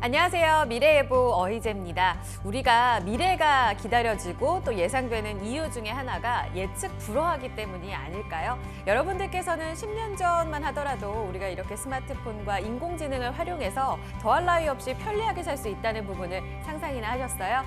안녕하세요. 미래예보 어희재입니다. 우리가 미래가 기다려지고 또 예상되는 이유 중에 하나가 예측 불허하기 때문이 아닐까요? 여러분들께서는 10년 전만 하더라도 우리가 이렇게 스마트폰과 인공지능을 활용해서 더할 나위 없이 편리하게 살 수 있다는 부분을 상상이나 하셨어요?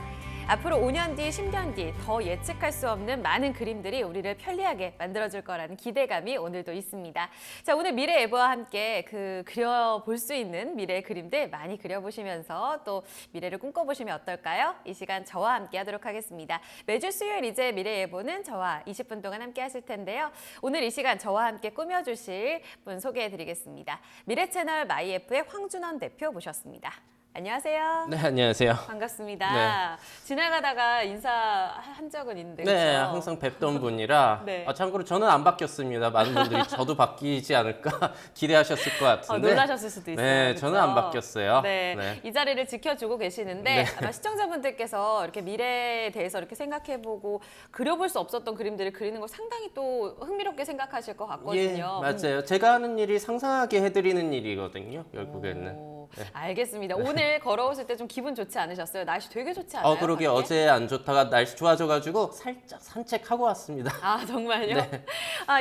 앞으로 5년 뒤, 10년 뒤 더 예측할 수 없는 많은 그림들이 우리를 편리하게 만들어줄 거라는 기대감이 오늘도 있습니다. 자, 오늘 미래예보와 함께 그려볼 수 있는 미래의 그림들 많이 그려보시면서 또 미래를 꿈꿔보시면 어떨까요? 이 시간 저와 함께 하도록 하겠습니다. 매주 수요일 이제 미래예보는 저와 20분 동안 함께 하실 텐데요. 오늘 이 시간 저와 함께 꾸며주실 분 소개해드리겠습니다. 미래채널 마이애프의 황준원 대표 모셨습니다. 안녕하세요. 네, 안녕하세요. 반갑습니다. 네. 지나가다가 인사한 적은 있는데 네, 그렇죠? 항상 뵙던 분이라 네. 참고로 저는 안 바뀌었습니다. 많은 분들이 저도 바뀌지 않을까 기대하셨을 것 같은데 놀라셨을 수도 있어요. 네, 그렇죠? 저는 안 바뀌었어요. 네, 네. 이 자리를 지켜주고 계시는데 네. 아마 시청자분들께서 이렇게 미래에 대해서 이렇게 생각해보고 그려볼 수 없었던 그림들을 그리는 걸 상당히 또 흥미롭게 생각하실 것 같거든요. 예, 맞아요. 제가 하는 일이 상상하게 해드리는 일이거든요, 결국에는. 오, 네. 알겠습니다. 오늘 걸어오실 때 좀 기분 좋지 않으셨어요? 날씨 되게 좋지 않아요? 그러게 밖에? 어제 안 좋다가 날씨 좋아져가지고 살짝 산책하고 왔습니다. 아, 정말요? 네.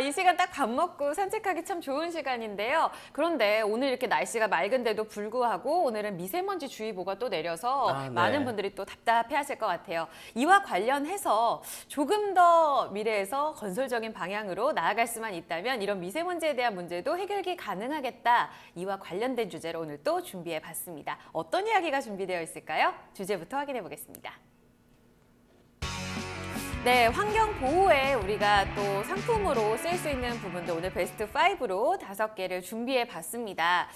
이 시간 딱 밥 먹고 산책하기 참 좋은 시간인데요. 그런데 오늘 이렇게 날씨가 맑은데도 불구하고 오늘은 미세먼지 주의보가 또 내려서 네. 많은 분들이 또 답답해 하실 것 같아요. 이와 관련해서 조금 더 미래에서 건설적인 방향으로 나아갈 수만 있다면 이런 미세먼지에 대한 문제도 해결이 가능하겠다. 이와 관련된 주제로 오늘 또 준비해 봤습니다. 어떤 이야기가 준비되어 있을까요? 주제부터 확인해 보겠습니다. 네, 환경 보호에 우리가 또 상품으로 쓸 수 있는 부분도 오늘 베스트 5로 5개를 준비해 봤습니다.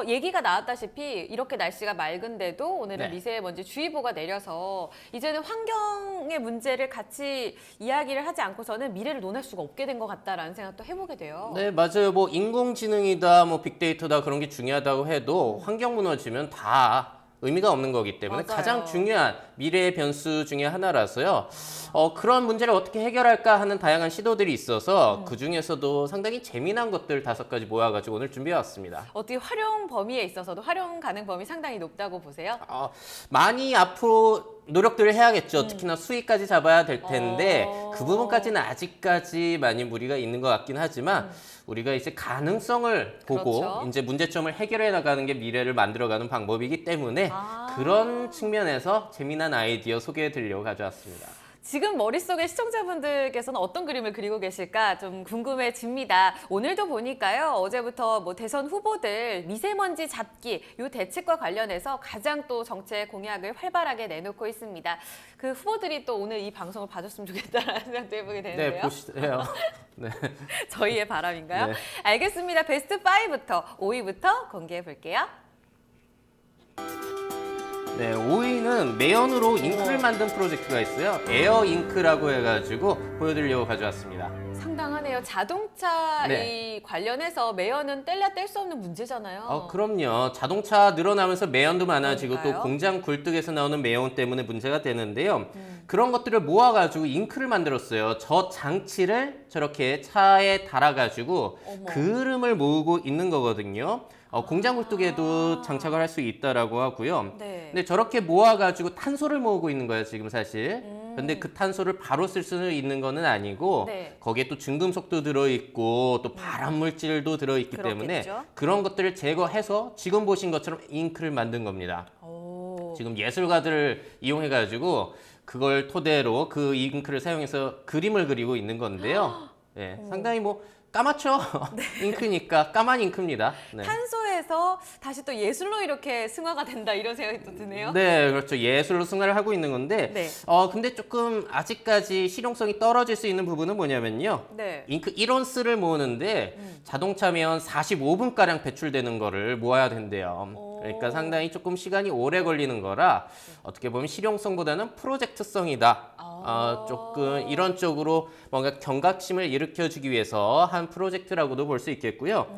얘기가 나왔다시피 이렇게 날씨가 맑은데도 오늘은 네. 미세먼지 주의보가 내려서 이제는 환경의 문제를 같이 이야기를 하지 않고서는 미래를 논할 수가 없게 된 것 같다라는 생각도 해보게 돼요. 네, 맞아요. 뭐 인공지능이다, 뭐 빅데이터다 그런 게 중요하다고 해도 환경 무너지면 다 의미가 없는 거기 때문에 맞아요. 가장 중요한 미래의 변수 중에 하나라서요. 그런 문제를 어떻게 해결할까 하는 다양한 시도들이 있어서 그 중에서도 상당히 재미난 것들 5가지 모아가지고 오늘 준비해왔습니다. 어떻게 활용 범위에 있어서도 활용 가능 범위 상당히 높다고 보세요? 많이 앞으로 노력들을 해야겠죠. 특히나 수익까지 잡아야 될 텐데 그 부분까지는 아직까지 많이 무리가 있는 것 같긴 하지만 우리가 이제 가능성을 보고 그렇죠. 이제 문제점을 해결해 나가는 게 미래를 만들어가는 방법이기 때문에 그런 측면에서 재미난 아이디어 소개해 드리려고 가져왔습니다. 지금 머릿속에 시청자분들께서는 어떤 그림을 그리고 계실까 좀 궁금해집니다. 오늘도 보니까요. 어제부터 뭐 대선 후보들 미세먼지 잡기 요 대책과 관련해서 가장 또 정책 공약을 활발하게 내놓고 있습니다. 그 후보들이 또 오늘 이 방송을 봐줬으면 좋겠다라는 생각도 해보게 네, 되는데요. 보시세요. 네. 저희의 바람인가요? 네. 알겠습니다. 베스트 5부터 5위부터 공개해 볼게요. 네, 5위는 매연으로 잉크를 만든 프로젝트가 있어요. 에어 잉크라고 해가지고 보여드리려고 가져왔습니다. 상당하네요. 자동차 네. 이 관련해서 매연은 뗄래야 뗄 수 없는 문제잖아요. 그럼요. 자동차 늘어나면서 매연도 많아지고 그러니까요. 또 공장 굴뚝에서 나오는 매연 때문에 문제가 되는데요. 그런 것들을 모아가지고 잉크를 만들었어요. 저 장치를 저렇게 차에 달아가지고 어머. 그름을 모으고 있는 거거든요. 공장 굴뚝에도 장착을 할 수 있다라고 하고요. 네. 근데 저렇게 모아가지고 탄소를 모으고 있는 거예요, 지금 사실. 근데 그 탄소를 바로 쓸 수 있는 거는 아니고 네. 거기에 또 중금속도 들어있고 또 발암 물질도 들어있기 때문에 그렇겠죠. 그런 것들을 제거해서 지금 보신 것처럼 잉크를 만든 겁니다. 오. 지금 예술가들을 이용해가지고 그걸 토대로 그 잉크를 사용해서 그림을 그리고 있는 건데요. 네, 상당히 뭐 까맣죠? 잉크니까 까만 잉크입니다. 네. 탄소에서 다시 또 예술로 이렇게 승화가 된다 이런 생각이 또 드네요. 네, 그렇죠. 예술로 승화를 하고 있는 건데, 네. 근데 조금 아직까지 실용성이 떨어질 수 있는 부분은 뭐냐면요. 네. 잉크 1온스를 모으는데 자동차면 45분가량 배출되는 거를 모아야 된대요. 그러니까 상당히 조금 시간이 오래 걸리는 거라 어떻게 보면 실용성보다는 프로젝트성이다. 조금 이런 쪽으로 뭔가 경각심을 일으켜주기 위해서 한 프로젝트라고도 볼 수 있겠고요.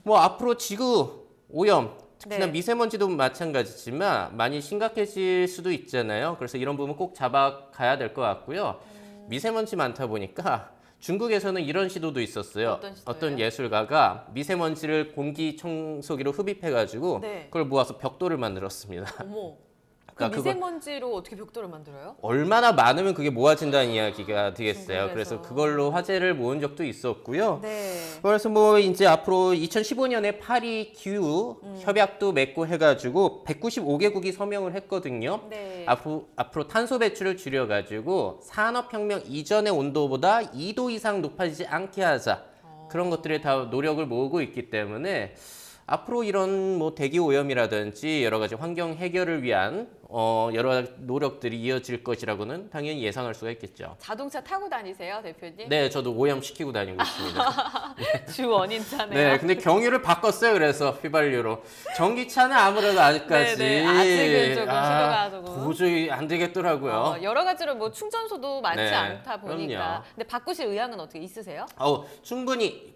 뭐 앞으로 지구 오염, 특히나 네. 미세먼지도 마찬가지지만 많이 심각해질 수도 있잖아요. 그래서 이런 부분 꼭 잡아가야 될 것 같고요. 미세먼지 많다 보니까 중국에서는 이런 시도도 있었어요. 어떤 시도예요? 어떤 예술가가 미세먼지를 공기청소기로 흡입해가지고 네. 그걸 모아서 벽돌을 만들었습니다. 어머. 그 그러니까 그거 미세먼지로 어떻게 벽돌을 만들어요? 얼마나 많으면 그게 모아진다는 이야기가 되겠어요. 중국에서. 그래서 그걸로 화제를 모은 적도 있었고요. 네. 그래서 뭐 이제 앞으로 2015년에 파리 기후 협약도 맺고 해가지고 195개국이 서명을 했거든요. 네. 앞으로 탄소 배출을 줄여가지고 산업혁명 이전의 온도보다 2도 이상 높아지지 않게 하자. 그런 것들에 다 노력을 모으고 있기 때문에 앞으로 이런 뭐 대기 오염이라든지 여러 가지 환경 해결을 위한 여러 노력들이 이어질 것이라고는 당연히 예상할 수가 있겠죠. 자동차 타고 다니세요, 대표님? 네, 저도 오염시키고 다니고 있습니다. 주 원인차네요. 네, 근데 경유를 바꿨어요. 그래서 휘발유로. 전기차는 아무래도 아직까지 네, 아직은 조금 시도가 조금. 도저히 안 되겠더라고요. 여러 가지로 뭐 충전소도 많지 네, 않다 보니까. 그럼요. 근데 바꾸실 의향은 어떻게 있으세요? 충분히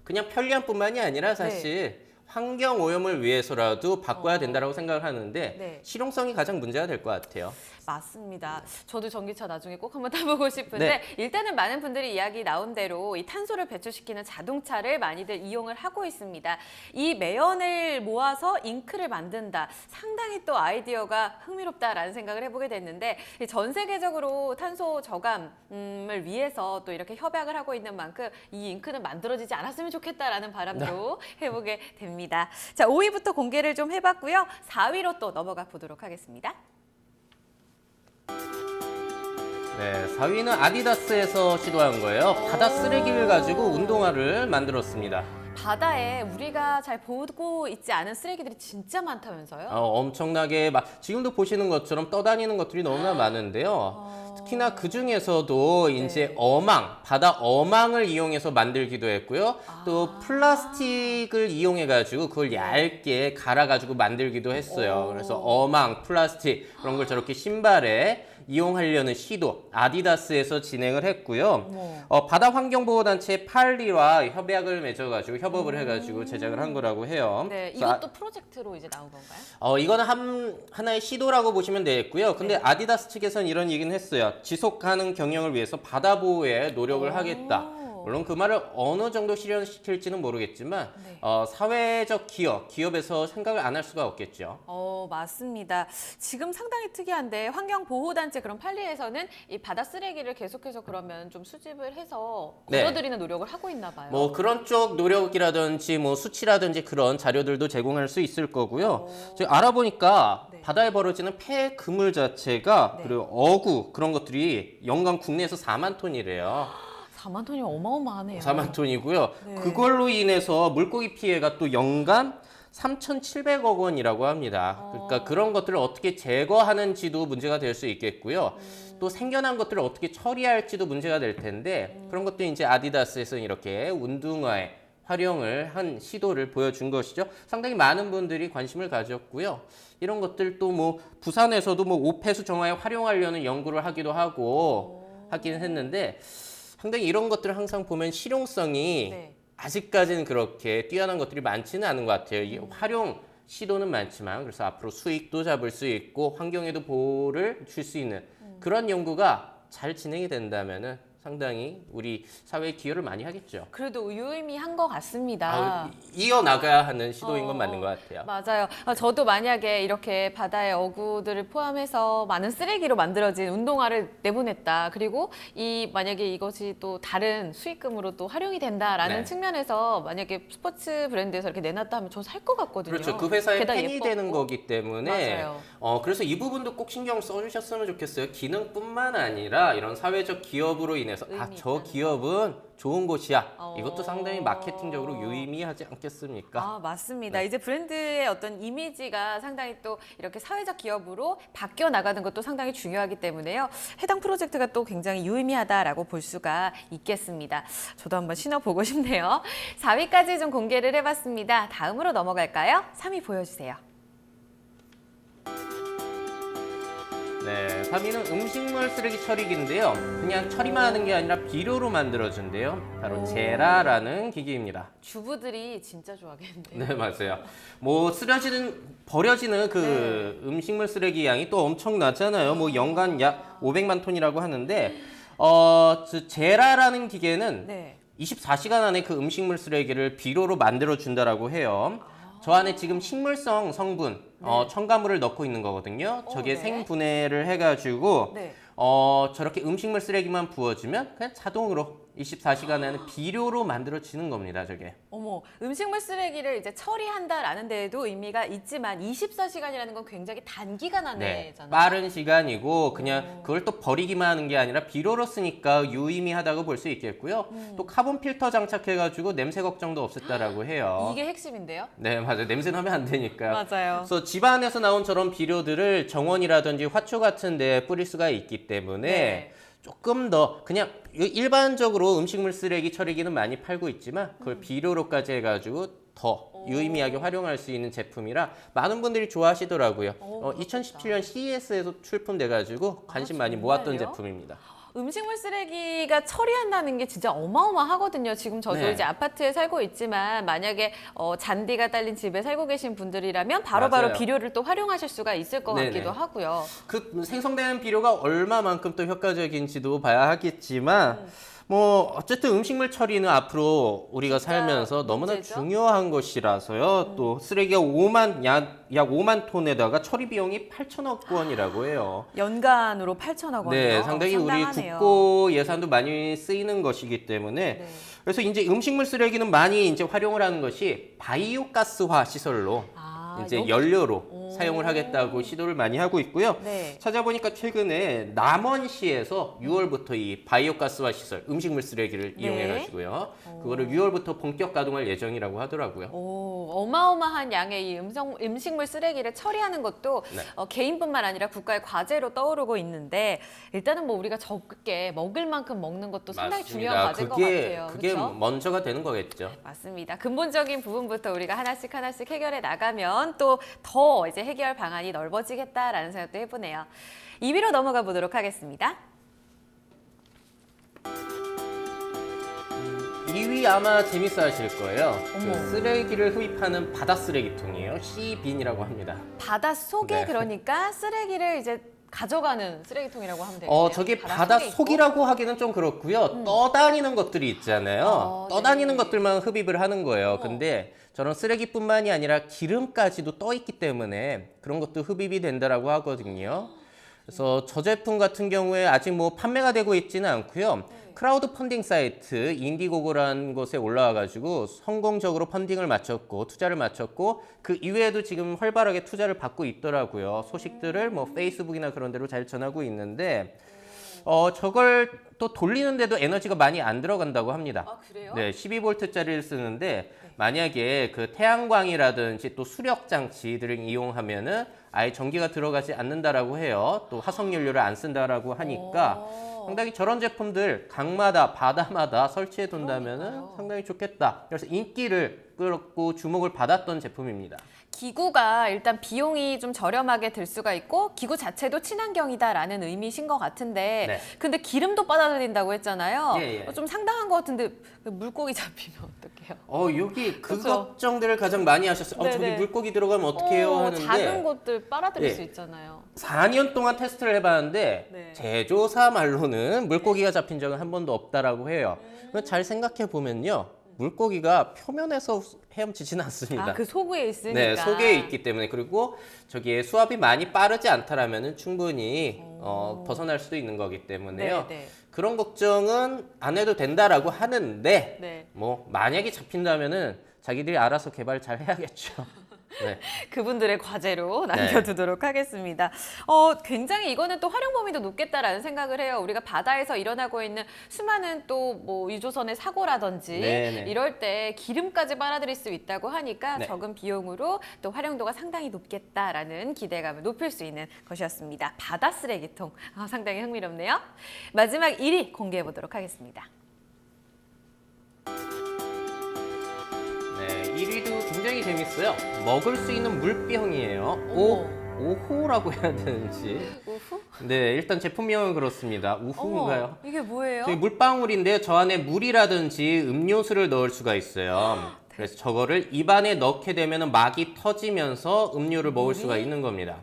그냥 편리함뿐만이 아니라 사실 환경 오염을 위해서라도 바꿔야 된다고 생각을 하는데 네. 실용성이 가장 문제가 될 것 같아요. 맞습니다. 저도 전기차 나중에 꼭 한번 타보고 싶은데 네. 일단은 많은 분들이 이야기 나온 대로 이 탄소를 배출시키는 자동차를 많이들 이용을 하고 있습니다. 이 매연을 모아서 잉크를 만든다. 상당히 또 아이디어가 흥미롭다라는 생각을 해보게 됐는데 전 세계적으로 탄소 저감을 위해서 또 이렇게 협약을 하고 있는 만큼 이 잉크는 만들어지지 않았으면 좋겠다라는 바람도 해보게 됩니다. 자, 5위부터 공개를 좀 해봤고요. 4위로 또 넘어가 보도록 하겠습니다. 네, 4위는 아디다스에서 시도한 거예요. 바다 쓰레기를 가지고 운동화를 만들었습니다. 바다에 우리가 잘 보고 있지 않은 쓰레기들이 진짜 많다면서요? 엄청나게 지금도 보시는 것처럼 떠다니는 것들이 너무나 많은데요. 특히나 그 중에서도 이제 바다 어망을 이용해서 만들기도 했고요. 또 플라스틱을 이용해가지고 그걸 얇게 갈아가지고 만들기도 했어요. 그래서 플라스틱 그런 걸 저렇게 신발에 이용하려는 시도 아디다스에서 진행을 했고요. 바다 환경보호단체 팔리와 협약을 맺어가지고 협업을 해가지고 제작을 한 거라고 해요. 네, 그래서 이것도 프로젝트로 이제 나온 건가요? 이거는 하나의 시도라고 보시면 되겠고요. 근데 아디다스 측에서는 이런 얘기는 했어요. 지속 가능 경영을 위해서 바다 보호에 노력을 하겠다. 물론 그 말을 어느 정도 실현시킬지는 모르겠지만 사회적 기업에서 생각을 안 할 수가 없겠죠. 맞습니다. 지금 상당히 특이한데 환경보호단체 그런 팔리에서는 이 바다 쓰레기를 계속해서 그러면 좀 수집을 해서 걸어들이는 노력을 하고 있나 봐요. 뭐 그런 쪽 노력이라든지 뭐 수치라든지 그런 자료들도 제공할 수 있을 거고요. 제가 알아보니까 바다에 벌어지는 폐 그물 자체가 그리고 어구 그런 것들이 연간 국내에서 4만 톤이래요. 4만 톤이 어마어마하네요. 4만 톤이고요. 네. 그걸로 인해서 물고기 피해가 또 연간 3,700억 원이라고 합니다. 그러니까 그런 것들을 어떻게 제거하는지도 문제가 될 수 있겠고요. 또 생겨난 것들을 어떻게 처리할지도 문제가 될 텐데 그런 것도 이제 아디다스에서는 이렇게 운동화에 활용을 한 시도를 보여준 것이죠. 상당히 많은 분들이 관심을 가졌고요. 이런 것들 또 뭐 부산에서도 뭐 오폐수 정화에 활용하려는 연구를 하기도 하고 하긴 했는데 상당히 이런 것들을 항상 보면 실용성이 아직까지는 그렇게 뛰어난 것들이 많지는 않은 것 같아요. 이 활용 시도는 많지만 그래서 앞으로 수익도 잡을 수 있고 환경에도 보호를 줄 수 있는 그런 연구가 잘 진행이 된다면은 상당히 우리 사회에 기여를 많이 하겠죠. 그래도 유의미한 것 같습니다. 이어나가야 하는 시도인 건 맞는 것 같아요. 맞아요. 저도 만약에 이렇게 바다의 어구들을 포함해서 많은 쓰레기로 만들어진 운동화를 내보냈다. 그리고 만약에 이것이 또 다른 수익금으로 또 활용이 된다라는 측면에서 만약에 스포츠 브랜드에서 이렇게 내놨다 하면 저 살 것 같거든요. 그렇죠. 그 회사의 게다가 팬이 예뻤고. 되는 거기 때문에 맞아요. 그래서 이 부분도 꼭 신경 써주셨으면 좋겠어요. 기능뿐만 아니라 이런 사회적 기업으로 인해서 저 기업은 좋은 곳이야. 이것도 상당히 마케팅적으로 유의미하지 않겠습니까? 맞습니다. 이제 브랜드의 어떤 이미지가 상당히 또 이렇게 사회적 기업으로 바뀌어 나가는 것도 상당히 중요하기 때문에요. 해당 프로젝트가 또 굉장히 유의미하다라고 볼 수가 있겠습니다. 저도 한번 신어보고 싶네요. 4위까지 좀 공개를 해봤습니다. 다음으로 넘어갈까요? 3위 보여주세요. 네, 3위는 음식물 쓰레기 처리기인데요. 그냥 처리만 하는 게 아니라 비료로 만들어준대요. 바로 제라라는 기기입니다. 주부들이 진짜 좋아하겠는데요. 네, 맞아요. 뭐 버려지는 그 음식물 쓰레기 양이 또 엄청나잖아요. 뭐 연간 약 500만 톤이라고 하는데 제라라는 기계는 네. 24시간 안에 그 음식물 쓰레기를 비료로 만들어 준다라고 해요. 저 안에 지금 식물성 성분, 첨가물을 넣고 있는 거거든요. 저게 네. 생분해를 해가지고 네. 저렇게 음식물 쓰레기만 부어주면 그냥 자동으로 24시간 안에 비료로 만들어지는 겁니다, 저게. 어머, 음식물 쓰레기를 이제 처리한다라는 데에도 의미가 있지만 24시간이라는 건 굉장히 단기간 안에잖아요. 빠른 시간이고 그냥 그걸 또 버리기만 하는 게 아니라 비료로 쓰니까 유의미하다고 볼 수 있겠고요. 또 카본 필터 장착해가지고 냄새 걱정도 없앴다라고 해요. 이게 핵심인데요? 네, 맞아요. 냄새 나면 안 되니까요. 맞아요. 그래서 집안에서 나온 저런 비료들을 정원이라든지 화초 같은 데 뿌릴 수가 있기 때문에 네. 조금 더 그냥 일반적으로 음식물 쓰레기 처리기는 많이 팔고 있지만 그걸 비료로까지 해가지고 더 유의미하게 활용할 수 있는 제품이라 많은 분들이 좋아하시더라고요. 2017년 CES에서 출품돼가지고 관심 많이 모았던 정말요? 제품입니다. 음식물 쓰레기가 처리한다는 게 진짜 어마어마하거든요. 지금 저도 네. 이제 아파트에 살고 있지만 만약에 잔디가 딸린 집에 살고 계신 분들이라면 바로바로 맞아요. 비료를 또 활용하실 수가 있을 것 네네. 같기도 하고요. 그 생성되는 비료가 얼마만큼 또 효과적인지도 봐야 하겠지만 뭐 어쨌든 음식물 처리는 앞으로 우리가 진짜 살면서 너무나 문제죠? 중요한 것이라서요. 또 쓰레기가 약 5만 톤에다가 처리 비용이 8천억 원이라고 해요. 연간으로 8천억 원이요. 네, 상당히 우리 상당하네요. 국고 예산도 많이 쓰이는 것이기 때문에 네. 그래서 이제 음식물 쓰레기는 많이 이제 활용을 하는 것이 바이오 가스화 시설로 이제 여기- 연료로 사용을 하겠다고 시도를 많이 하고 있고요. 네. 찾아보니까 최근에 남원시에서 6월부터 이 바이오 가스화 시설, 음식물 쓰레기를 네. 이용해 가지고요. 그거를 6월부터 본격 가동할 예정이라고 하더라고요. 오, 어마어마한 양의 이 음식물 쓰레기를 처리하는 것도 네. 개인뿐만 아니라 국가의 과제로 떠오르고 있는데 일단은 뭐 우리가 적게 먹을 만큼 먹는 것도 상당히 중요한 과제인 것 같아요. 그게 그렇죠? 먼저가 되는 거겠죠. 맞습니다. 근본적인 부분부터 우리가 하나씩 해결해 나가면 또 더 이제 해결 방안이 넓어지겠다라는 생각도 해보네요. 2위로 넘어가 보도록 하겠습니다. 2위 아마 재밌어 하실 거예요. 어머. 그 쓰레기를 흡입하는 바다 쓰레기통이에요. C빈이라고 합니다. 바다 속에 네. 그러니까 쓰레기를 이제 가져가는 쓰레기통이라고 하면 되겠네요. 저게 바다 속에 있고. 속이라고 하기는 좀 그렇고요. 떠다니는 것들이 있잖아요. 떠다니는 네. 것들만 흡입을 하는 거예요. 근데 저런 쓰레기뿐만이 아니라 기름까지도 떠 있기 때문에 그런 것도 흡입이 된다라고 하거든요. 그래서 저 제품 같은 경우에 아직 뭐 판매가 되고 있지는 않고요. 크라우드 펀딩 사이트 인디고고라는 곳에 올라와가지고 성공적으로 펀딩을 마쳤고 투자를 마쳤고 그 이외에도 지금 활발하게 투자를 받고 있더라고요. 소식들을 뭐 페이스북이나 그런 데로 잘 전하고 있는데 저걸 또 돌리는데도 에너지가 많이 안 들어간다고 합니다. 아, 그래요? 네, 12V짜리를 쓰는데 만약에 그 태양광이라든지 또 수력 장치들을 이용하면은 아예 전기가 들어가지 않는다라고 해요. 또 화석 연료를 안 쓴다라고 하니까 상당히 저런 제품들 강마다 바다마다 설치해 둔다면은 그러니까요. 상당히 좋겠다. 그래서 인기를 끌었고 주목을 받았던 제품입니다. 기구가 일단 비용이 좀 저렴하게 들 수가 있고 기구 자체도 친환경이다라는 의미신 것 같은데 네. 근데 기름도 빨아들인다고 했잖아요. 예, 예. 좀 상당한 것 같은데 물고기 잡히면 어떡해요? 여기 그 그쵸? 걱정들을 가장 많이 하셨어요. 저기 네네. 물고기 들어가면 어떡해요 하는데 작은 것들 빨아들일 예. 수 있잖아요. 4년 동안 테스트를 해봤는데 네. 제조사 말로는 물고기가 잡힌 적은 한 번도 없다라고 해요. 잘 생각해 보면요, 물고기가 표면에서 헤엄치지는 않습니다. 아, 그 속에 있으니까. 네, 속에 있기 때문에 그리고 저기에 수압이 많이 빠르지 않다라면은 충분히 벗어날 수도 있는 거기 때문에요. 네, 네. 그런 걱정은 안 해도 된다라고 하는데 네. 뭐 만약에 잡힌다면은 자기들이 알아서 개발 잘 해야겠죠. 네. 그분들의 과제로 남겨두도록 하겠습니다. 굉장히 이거는 또 활용 범위도 높겠다라는 생각을 해요. 우리가 바다에서 일어나고 있는 수많은 또 뭐 유조선의 사고라든지 네네. 이럴 때 기름까지 빨아들일 수 있다고 하니까 네. 적은 비용으로 또 활용도가 상당히 높겠다라는 기대감을 높일 수 있는 것이었습니다. 바다 쓰레기통. 상당히 흥미롭네요. 마지막 1위 공개해 보도록 하겠습니다. 네, 1위도 굉장히 재밌어요. 먹을 수 있는 물병이에요. 어머. 오호라고 해야 되는지. 우후? 네, 일단 제품명은 그렇습니다. 우후인가요? 이게 뭐예요? 저기 물방울인데 저 안에 물이라든지 음료수를 넣을 수가 있어요. 그래서 저거를 입안에 넣게 되면 막이 터지면서 음료를 먹을 수가 있는 겁니다.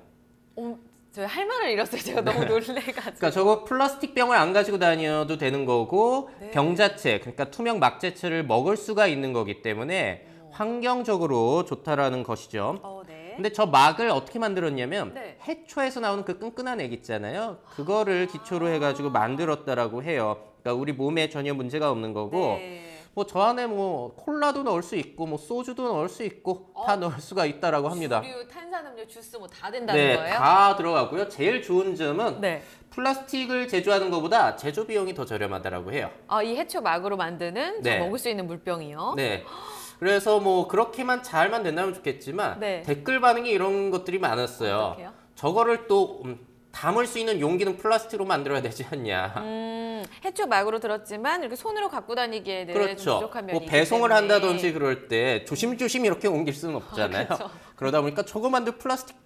저희 할 말을 잃었어요. 제가 너무 놀래가지고. 그러니까 저거 플라스틱 병을 안 가지고 다녀도 되는 거고 네. 병 자체, 그러니까 투명 막 자체를 먹을 수가 있는 거기 때문에 환경적으로 좋다라는 것이죠. 네. 근데 저 막을 어떻게 만들었냐면 네. 해초에서 나오는 그 끈끈한 액 있잖아요. 그거를 기초로 해가지고 만들었다라고 해요. 그러니까 우리 몸에 전혀 문제가 없는 거고 네. 뭐 저 안에 뭐 콜라도 넣을 수 있고 뭐 소주도 넣을 수 있고 다 넣을 수가 있다라고 합니다. 주류, 탄산음료, 주스 뭐 다 된다는 네, 거예요? 다 들어가고요. 제일 좋은 점은 네. 플라스틱을 제조하는 것보다 제조 비용이 더 저렴하다라고 해요. 이 해초 막으로 만드는 네. 먹을 수 있는 물병이요? 네. 그래서 뭐 그렇게만 잘만 된다면 좋겠지만 네. 댓글 반응이 이런 것들이 많았어요. 어떡해요? 저거를 또 담을 수 있는 용기는 플라스틱으로 만들어야 되지 않냐. 해초 막으로 들었지만 이렇게 손으로 갖고 다니기에는 좀 그렇죠. 부족한 면이 뭐 있기 배송을 때문에. 한다든지 그럴 때 조심조심 이렇게 옮길 수는 없잖아요. 그렇죠. 그러다 보니까 저거 만들 플라스틱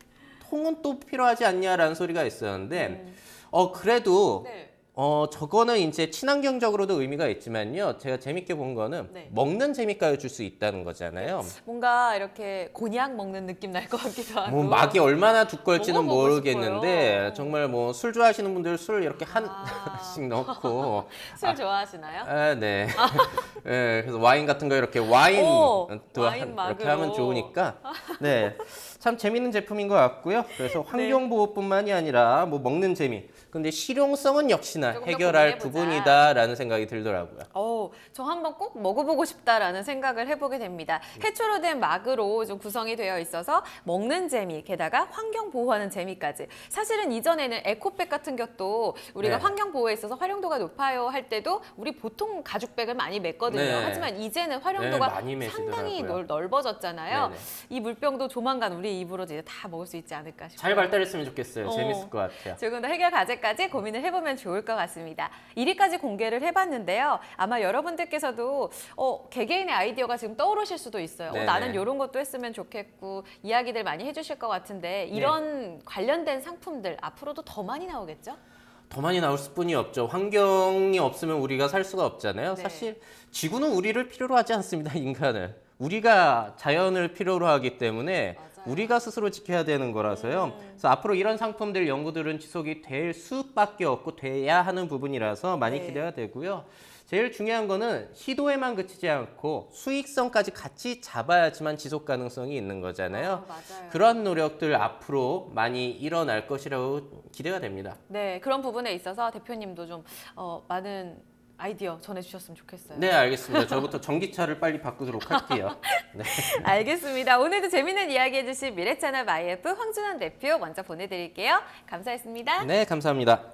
통은 또 필요하지 않냐라는 소리가 있었는데 그래도 네. 저거는 이제 친환경적으로도 의미가 있지만요. 제가 재밌게 본 거는 네. 먹는 재미까지 줄 수 있다는 거잖아요. 뭔가 이렇게 곤약 먹는 느낌 날 것 같기도 하고. 뭐 막이 얼마나 두꺼울지는 먹어보고 모르겠는데 싶어요. 정말 뭐 술 좋아하시는 분들 술 이렇게 한씩 넣고 술 좋아하시나요? 네. 네, 그래서 와인 같은 거 이렇게 와인 오, 또 와인 이렇게 막으로. 하면 좋으니까 네. 참 재밌는 제품인 것 같고요. 그래서 네. 환경 보호뿐만이 아니라 뭐 먹는 재미. 근데 실용성은 역시나 조금 더 해결할 고민해보자. 부분이다라는 생각이 들더라고요. 저 한번 꼭 먹어보고 싶다라는 생각을 해보게 됩니다. 해초로 된 막으로 좀 구성이 되어 있어서 먹는 재미, 게다가 환경 보호하는 재미까지. 사실은 이전에는 에코백 같은 것도 우리가 네. 환경 보호에 있어서 활용도가 높아요 할 때도 우리 보통 가죽백을 많이 맸거든요. 네. 하지만 이제는 네, 활용도가 많이 상당히 매시더라고요. 넓어졌잖아요. 네네. 이 물병도 조만간 우리 입으로 이제 다 먹을 수 있지 않을까 싶어요. 잘 발달했으면 좋겠어요. 어. 재밌을 것 같아요. 조금 더 해결 과제까지 고민을 해보면 좋을 것 같습니다. 1위까지 공개를 해봤는데요. 아마 여러분들께서도 개개인의 아이디어가 지금 떠오르실 수도 있어요. 네네. 나는 이런 것도 했으면 좋겠고 이야기들 많이 해주실 것 같은데 이런 관련된 상품들 앞으로도 더 많이 나오겠죠? 더 많이 나올 수뿐이 없죠. 환경이 없으면 우리가 살 수가 없잖아요. 네. 사실 지구는 우리를 필요로 하지 않습니다. 인간을. 우리가 자연을 필요로 하기 때문에 맞아요. 우리가 스스로 지켜야 되는 거라서요. 그래서 앞으로 이런 상품들 연구들은 지속이 될 수밖에 없고 돼야 하는 부분이라서 많이 네. 기대가 되고요. 제일 중요한 거는 시도에만 그치지 않고 수익성까지 같이 잡아야지만 지속 가능성이 있는 거잖아요. 맞아요. 그런 노력들 앞으로 많이 일어날 것이라고 기대가 됩니다. 네, 그런 부분에 있어서 대표님도 좀 많은 아이디어 전해주셨으면 좋겠어요. 네, 알겠습니다. 저부터 전기차를 빨리 바꾸도록 할게요. 네. 알겠습니다. 오늘도 재밌는 이야기 해주신 미래채널 마이애프 황준환 대표 먼저 보내드릴게요. 감사했습니다. 네, 감사합니다.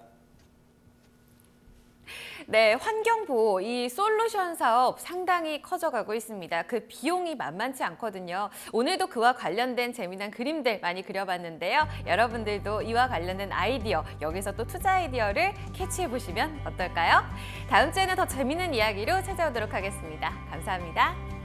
네, 환경보호 이 솔루션 사업 상당히 커져가고 있습니다. 그 비용이 만만치 않거든요. 오늘도 그와 관련된 재미난 그림들 많이 그려봤는데요. 여러분들도 이와 관련된 아이디어, 여기서 또 투자 아이디어를 캐치해보시면 어떨까요? 다음 주에는 더 재미있는 이야기로 찾아오도록 하겠습니다. 감사합니다.